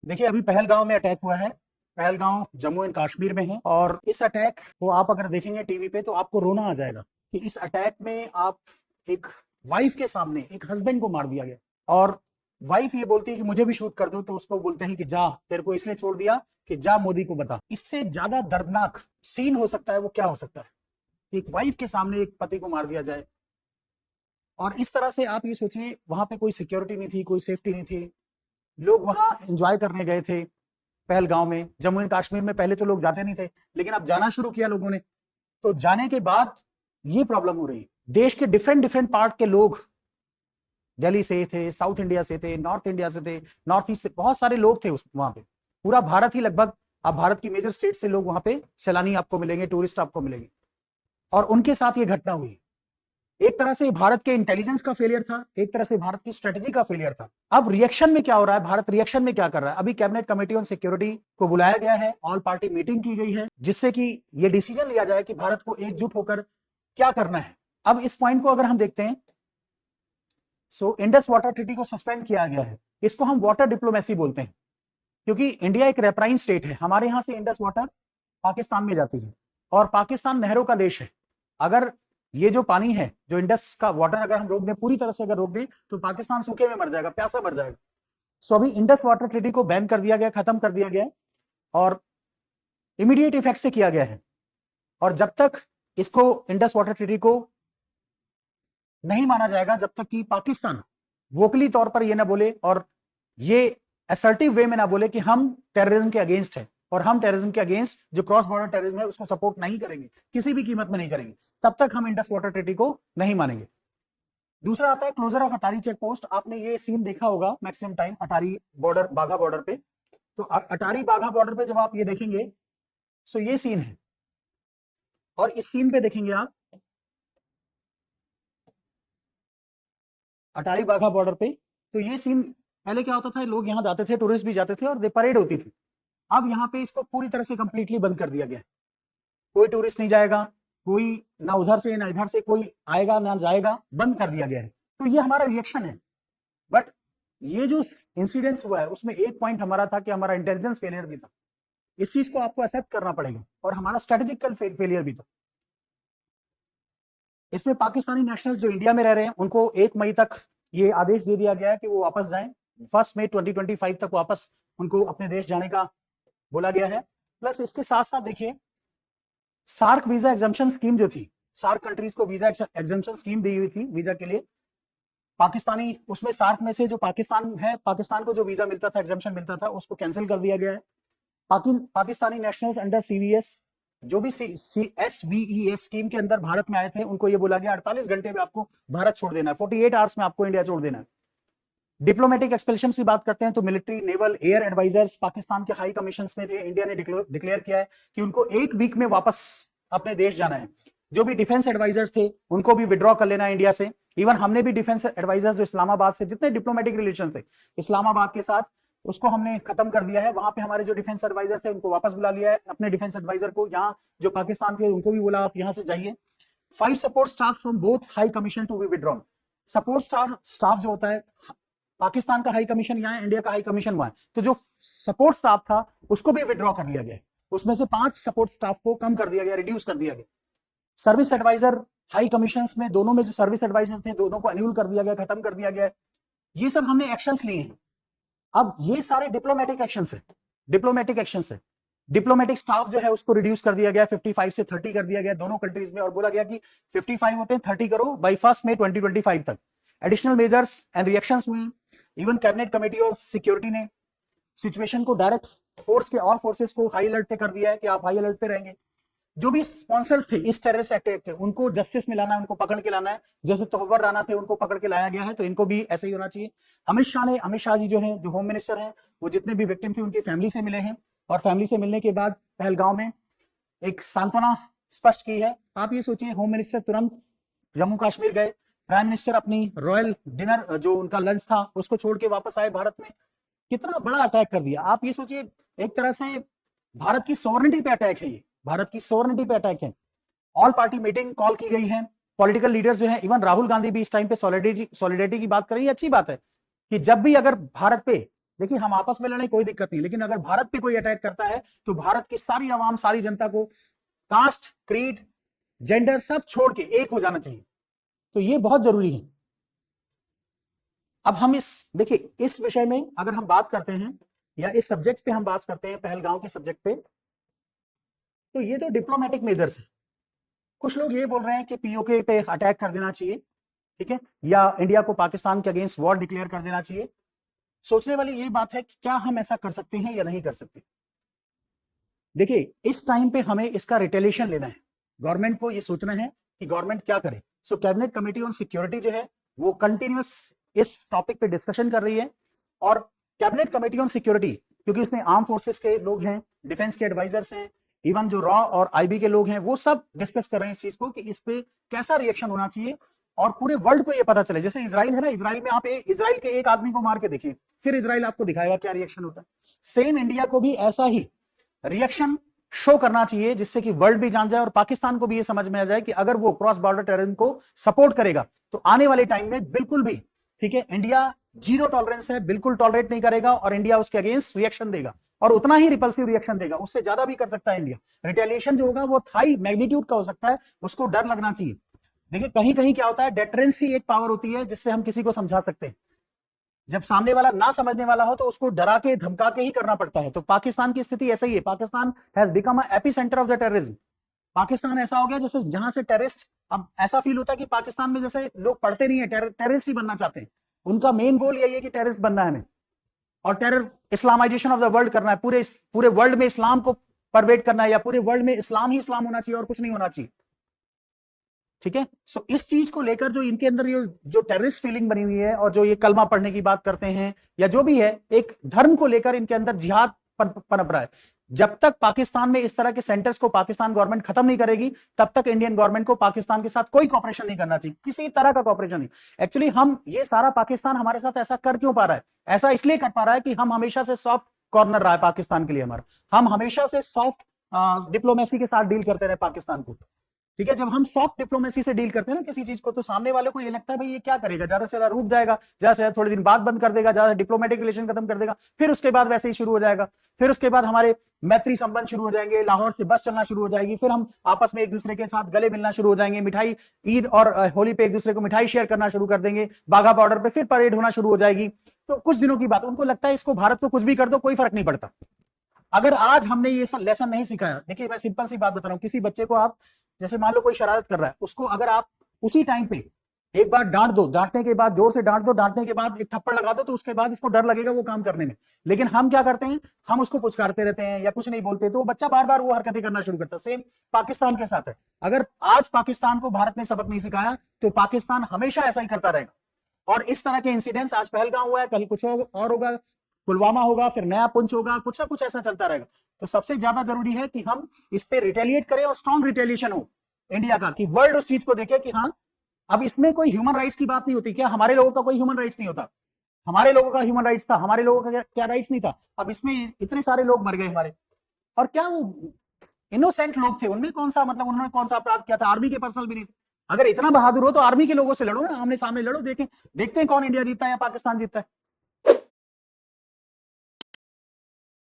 देखिए, अभी पहलगांव में अटैक हुआ है। पहलगांव जम्मू एंड कश्मीर में है और इस अटैक को आप अगर देखेंगे टीवी पे तो आपको रोना आ जाएगा कि इस अटैक में आप एक वाइफ के सामने एक हस्बैंड को मार दिया गया और वाइफ ये बोलती है कि मुझे भी शूट कर दो, तो उसको बोलते हैं कि जा, तेरे को इसलिए छोड़ दिया कि जा मोदी को बता। इससे ज्यादा दर्दनाक सीन हो सकता है वो क्या हो सकता है कि एक वाइफ के सामने एक पति को मार दिया जाए। और इस तरह से आप ये सोचिए, वहां पे कोई सिक्योरिटी नहीं थी, कोई सेफ्टी नहीं थी, लोग वहां एंजॉय करने गए थे। पहलगांव में, जम्मू एंड कश्मीर में पहले तो लोग जाते नहीं थे, लेकिन अब जाना शुरू किया लोगों ने। तो जाने के बाद ये प्रॉब्लम हो रही है। देश के डिफरेंट डिफरेंट पार्ट के लोग, दिल्ली से थे, साउथ इंडिया से थे, नॉर्थ इंडिया से थे, नॉर्थ ईस्ट से, बहुत सारे लोग थे वहां पे। पूरा भारत ही लगभग, अब भारत की मेजर स्टेट से लोग वहां पे सैलानी आपको मिलेंगे, टूरिस्ट आपको मिलेंगे। और उनके साथ ये घटना हुई। एक तरह से भारत के इंटेलिजेंस का फेलियर था, एक तरह से भारत की स्ट्रेटेजी का फेलियर था। अब रिएक्शन में क्या हो रहा है, भारत रिएक्शन में क्या कर रहा है? अभी कैबिनेट कमेटी ऑन सिक्योरिटी को बुलाया गया है, ऑल पार्टी मीटिंग की गई है, जिससे कि ये डिसीजन लिया जाए कि भारत को एकजुट होकर क्या करना है। अब इस पॉइंट को अगर हम देखते हैं, सो इंडस वाटर ट्रीटी को सस्पेंड किया गया है। इसको हम वाटर डिप्लोमेसी बोलते हैं, क्योंकि इंडिया एक रेपराइन स्टेट है। हमारे यहां से इंडस वाटर पाकिस्तान में जाती है और पाकिस्तान नहरों का देश है। अगर ये जो पानी है, जो इंडस का वाटर अगर हम रोक दें, पूरी तरह से अगर रोक दें, तो पाकिस्तान सूखे में मर जाएगा, प्यासा मर जाएगा। सो अभी इंडस वाटर ट्रीटी को बैन कर दिया गया, खत्म कर दिया गया और इमीडिएट इफेक्ट से किया गया है। और जब तक इसको, इंडस वाटर ट्रीटी को नहीं माना जाएगा, जब तक कि पाकिस्तान वोकली तौर पर यह ना बोले और ये असर्टिव वे में ना बोले कि हम टेररिज्म के अगेंस्ट है और हम टेररिज्म के अगेंस्ट, जो क्रॉस बॉर्डर टेररिज्म है, उसको सपोर्ट नहीं करेंगे, किसी भी कीमत में नहीं करेंगे, तब तक हम इंडस वाटर ट्रीटी को नहीं मानेंगे। दूसरा आता है closure of Attari check post. आपने ये सीन देखा होगा maximum time Attari border, Wagah border पे। तो अटारी बाघा बॉर्डर पे जब आप ये देखेंगे, सो ये सीन है और इस सीन पे देखेंगे आप अटारी बाघा बॉर्डर पे। तो ये सीन पहले क्या होता था, लोग यहाँ जाते थे, टूरिस्ट भी जाते थे और परेड होती थी। अब यहाँ पे इसको पूरी तरह से कंप्लीटली बंद कर दिया गया। कोई टूरिस्ट नहीं जाएगा, कोई ना उधर से ना इधर से कोई आएगा ना जाएगा, बंद कर दिया गया है। तो ये हमारा रिएक्शन है। बट ये जो इंसिडेंस हुआ है उसमें एक पॉइंट हमारा था कि हमारा इंटेलिजेंस फेलियर भी था। इस चीज को आपको एक्सेप्ट करना पड़ेगा और हमारा स्ट्रेटेजिकल फेलियर भी था। इसमें पाकिस्तानी नेशनल्स जो इंडिया में रह रहे हैं, उनको 1 मई तक ये आदेश दे दिया गया है कि वो वापस जाएं। 1 मई 2025 तक वापस उनको अपने देश जाने का बोला गया है। प्लस इसके साथ साथ देखिए, सार्क वीजा एग्जम्पशन स्कीम जो थी, सार्क कंट्रीज को वीजा एग्जम्पशन स्कीम दी हुई थी वीजा के लिए। पाकिस्तानी, उसमें सार्क में से जो पाकिस्तान है, पाकिस्तान को जो वीजा मिलता था, एग्जम्पशन मिलता था, उसको कैंसिल कर दिया गया है। पाकिस्तानी नेशनल्स अंडर सीवीएस, जो भी SVES स्कीम के अंदर भारत में आए थे, उनको ये बोला गया 48 घंटे में आपको भारत छोड़ देना है, 48 आवर्स में आपको इंडिया छोड़ देना है। डिप्लोमेटिक एक्सपेल्शन की बात करते हैं तो military, naval, air advisers Pakistan के हाई कमीशन में थे। इंडिया ने डिक्लेयर किया है कि उनको 1 वीक में वापस अपने देश जाना है। जो भी डिफेंस एडवाइजर्स थे उनको भी विड्रॉ कर लेना है इंडिया से। इवन हमने भी डिफेंस एडवाइजर्स जो इस्लामाबाद से, जितने डिप्लोमेटिक रिलेशन थे इस्लामाबाद के साथ, उसको हमने खत्म कर दिया है। वहां पे हमारे जो डिफेंस एडवाइजर थे उनको वापस बुला लिया है। अपने डिफेंस एडवाइजर को यहाँ, जो पाकिस्तान के, उनको भी बोला आप यहाँ से जाइए। 5 support staff from both high commission to be withdrawn. Support staff जो होता है, पाकिस्तान का हाई कमीशन यहाँ है, इंडिया का हाई कमीशन वहां है, तो जो सपोर्ट स्टाफ था उसको भी विड्रॉ कर लिया गया। उसमें से 5 सपोर्ट स्टाफ को कम कर दिया गया, रिड्यूस कर दिया गया। सर्विस एडवाइजर हाई कमीशन में, दोनों में जो सर्विस एडवाइजर थे, दोनों को अन्यूल कर दिया गया, खत्म कर दिया गया। ये सब हमने एक्शंस लिए हैं। अब ये सारे डिप्लोमेटिक एक्शंस है, डिप्लोमेटिक स्टाफ जो है उसको रिड्यूस कर दिया गया, 55 से 30 कर दिया गया दोनों कंट्रीज में, और बोला गया कि 55 होते हैं, 30 करो बाई 1 मई 2025 तक। एडिशनल मेजर्स एंड रिएक्शंस हुए। इवन कैबिनेट कमेटी और सिक्योरिटी ने सिचुएशन को डायरेक्ट फोर्स के, ऑल फोर्सेस को हाई अलर्ट पे कर दिया है कि आप हाई अलर्ट पे रहेंगे। जो भी स्पॉन्सर्स थे इस टेररिस्ट अटैक के, उनको जस्टिस में लाना है, उनको पकड़ के लाना है। जैसे तोहवर राना थे, उनको पकड़ के लाया गया है, तो इनको भी ऐसे ही होना चाहिए। अमित शाह जी जो है, जो होम मिनिस्टर हैं, वो जितने भी विक्टिम थे उनकी फैमिली से मिले हैं और फैमिली से मिलने के बाद पहलगांव में एक सांत्वना स्पष्ट की है। आप ये सोचिए, होम मिनिस्टर तुरंत जम्मू कश्मीर गए, प्राइम मिनिस्टर अपनी रॉयल डिनर, जो उनका लंच था, उसको छोड़ के वापस आए भारत में। कितना बड़ा अटैक कर दिया। आप ये सोचिए, एक तरह से भारत की सोवरेनिटी पे अटैक है, ये भारत की सोवरेनिटी पे अटैक है। ऑल पार्टी मीटिंग कॉल की गई है, पॉलिटिकल लीडर्स जो है, इवन राहुल गांधी भी इस टाइम पे सॉलिडेरिटी की बात कर रही है। अच्छी बात है कि जब भी अगर भारत पे देखिए हम आपस में लड़े कोई दिक्कत नहीं, लेकिन अगर भारत पे कोई अटैक करता है तो भारत की सारी आवाम, सारी जनता को कास्ट, क्रीड, जेंडर सब छोड़ के एक हो जाना चाहिए। तो ये बहुत जरूरी है। अब हम देखिए इस विषय में अगर हम बात करते हैं या इस सब्जेक्ट पे हम बात करते हैं, पहलगांव के सब्जेक्ट पे, तो ये तो डिप्लोमेटिक मेजर्स है। कुछ लोग ये बोल रहे हैं कि पीओके पे अटैक कर देना चाहिए, ठीक है, या इंडिया को पाकिस्तान के अगेंस्ट वॉर डिक्लेयर कर देना चाहिए। सोचने वाली ये बात है कि क्या हम ऐसा कर सकते हैं या नहीं कर सकते। देखिए इस टाइम पे हमें इसका रिटेलिएशन लेना है, गवर्नमेंट को ये सोचना है कि गवर्नमेंट क्या करे। सो कैबिनेट कमेटी ऑन सिक्योरिटी जो है वो कंटिन्यूअस इस टॉपिक पे डिस्कशन कर रही है, और कैबिनेट कमेटी ऑन सिक्योरिटी क्योंकि इसमें आर्म फोर्सेस के लोग हैं, डिफेंस के एडवाइजर्स हैं, इवन जो रॉ और आईबी के लोग हैं, वो सब डिस्कस कर रहे हैं इस चीज को कि इस पे कैसा रिएक्शन होना चाहिए और पूरे वर्ल्ड को ये पता चले। जैसे इजराइल है ना, इजराइल में आप इजराइल के एक आदमी को मार के देखिए, फिर इजराइल आपको दिखाएगा क्या रिएक्शन होता है। सेम इंडिया को भी ऐसा ही रिएक्शन शो करना चाहिए जिससे कि वर्ल्ड भी जान जाए और पाकिस्तान को भी ये समझ में आ जाए कि अगर वो क्रॉस बॉर्डर टेररिज्म को सपोर्ट करेगा तो आने वाले टाइम में बिल्कुल भी, ठीक है, इंडिया जीरो टॉलरेंस है, बिल्कुल टॉलरेट नहीं करेगा और इंडिया उसके अगेंस्ट रिएक्शन देगा और उतना ही रिपल्सिव रिएक्शन देगा, उससे ज्यादा भी कर सकता है इंडिया। रिटेलिएशन जो होगा वो हाई मैग्नीट्यूड का हो सकता है, उसको डर लगना चाहिए। देखिए कहीं कहीं क्या होता है, डेटरेंस ही एक पावर होती है जिससे हम किसी को समझा सकते हैं। जब सामने वाला ना समझने वाला हो तो उसको डरा के धमका के ही करना पड़ता है। तो पाकिस्तान की स्थिति ऐसा ही है, Pakistan has become a epicentre of the terrorism. Pakistan ऐसा हो गया जैसे जहां से टेररिस्ट, अब ऐसा फील होता है कि पाकिस्तान में जैसे लोग पढ़ते नहीं है, टेररिस्ट ही बनना चाहते हैं। उनका मेन गोल यही है कि टेररिस्ट बनना है हमें, और terror Islamisation of the world करना है, पूरे वर्ल्ड में इस्लाम को परवेट करना है, या पूरे वर्ल्ड में इस्लाम ही इस्लाम होना चाहिए और कुछ नहीं होना चाहिए, ठीक है। सो इस चीज को लेकर जो इनके अंदर ये जो टेररिस्ट फीलिंग बनी हुई है और जो ये कलमा पढ़ने की बात करते हैं या जो भी है, एक धर्म को लेकर इनके अंदर जिहाद पनप रहा है। जब तक पाकिस्तान में इस तरह के सेंटर्स को पाकिस्तान गवर्नमेंट खत्म नहीं करेगी तब तक इंडियन गवर्नमेंट को पाकिस्तान के साथ कोई कॉपरेशन नहीं करना चाहिए, किसी तरह का कॉपरेशन नहीं। एक्चुअली हम ये सारा पाकिस्तान हमारे साथ ऐसा कर क्यों पा रहा है, ऐसा इसलिए कर पा रहा है कि हम हमेशा से सॉफ्ट कॉर्नर रहा है पाकिस्तान के लिए हमारा, हम हमेशा से सॉफ्ट डिप्लोमेसी के साथ डील करते रहे पाकिस्तान को, ठीक है। जब हम सॉफ्ट डिप्लोमेसी से डील करते हैं ना किसी चीज को, तो सामने वाले को ये लगता है भाई ये क्या करेगा, ज्यादा से ज्यादा रुक जाएगा, ज्यादा से ज्यादा थोड़े दिन बाद बंद कर देगा, ज्यादा डिप्लोमेटिक रिलेशन खत्म कर देगा, फिर उसके बाद वैसे ही शुरू हो जाएगा, फिर उसके बाद हमारे मैत्री संबंध शुरू हो जाएंगे, लाहौर से बस चलना शुरू हो जाएगी, फिर हम आपस में एक दूसरे के साथ गले मिलना शुरू हो जाएंगे, मिठाई ईद और होली पे एक दूसरे को मिठाई शेयर करना शुरू कर देंगे, बाघा बॉर्डर पे फिर परेड होना शुरू हो जाएगी। तो कुछ दिनों की बात, उनको लगता है इसको भारत को कुछ भी कर दो कोई फर्क नहीं पड़ता। अगर आज हमने ये लेसन नहीं सिखाया, देखिए मैं सिंपल सी बात बता रहा हूं, किसी बच्चे को आप जैसे मान लो कोई शरारत कर रहा है, उसको अगर आप उसी टाइम पे एक बार डांट दो, डांटने के बाद जोर से डांट दो, डांटने के बाद एक थप्पड़ लगा दो, तो उसके बाद उसको डर लगेगा वो काम करने में। लेकिन हम क्या करते हैं, हम उसको पुचकारते रहते हैं या कुछ नहीं बोलते, तो बच्चा बार बार वो हरकतें करना शुरू करता है। सेम पाकिस्तान के साथ है, अगर आज पाकिस्तान को भारत ने सबक नहीं सिखाया तो पाकिस्तान हमेशा ऐसा ही करता रहेगा। और इस तरह के इंसिडेंट्स, आज पहलगाम हुआ है, कल कुछ और होगा, पुलवामा होगा, फिर नया पुंछ होगा, कुछ ना कुछ ऐसा चलता रहेगा। तो सबसे ज्यादा जरूरी है कि हम इस पे रिटेलिएट करें और स्ट्रॉन्ग रिटेलिएशन हो इंडिया का, कि वर्ल्ड उस चीज को देखे कि हाँ अब इसमें कोई ह्यूमन राइट्स की बात नहीं होती। क्या हमारे लोगों का कोई ह्यूमन राइट्स नहीं होता? हमारे लोगों का ह्यूमन राइट्स था, हमारे लोगों का क्या राइट्स नहीं था? अब इसमें इतने सारे लोग मर गए हमारे, और क्या वो इनोसेंट लोग थे, उनमें कौन सा मतलब उन्होंने कौन सा अपराध किया था? आर्मी के पर्सनल भी नहीं थे। अगर इतना बहादुर हो तो आर्मी के लोगों से लड़ो ना, आमने सामने लड़ो, देखते हैं कौन इंडिया जीतता है या पाकिस्तान जीतता है।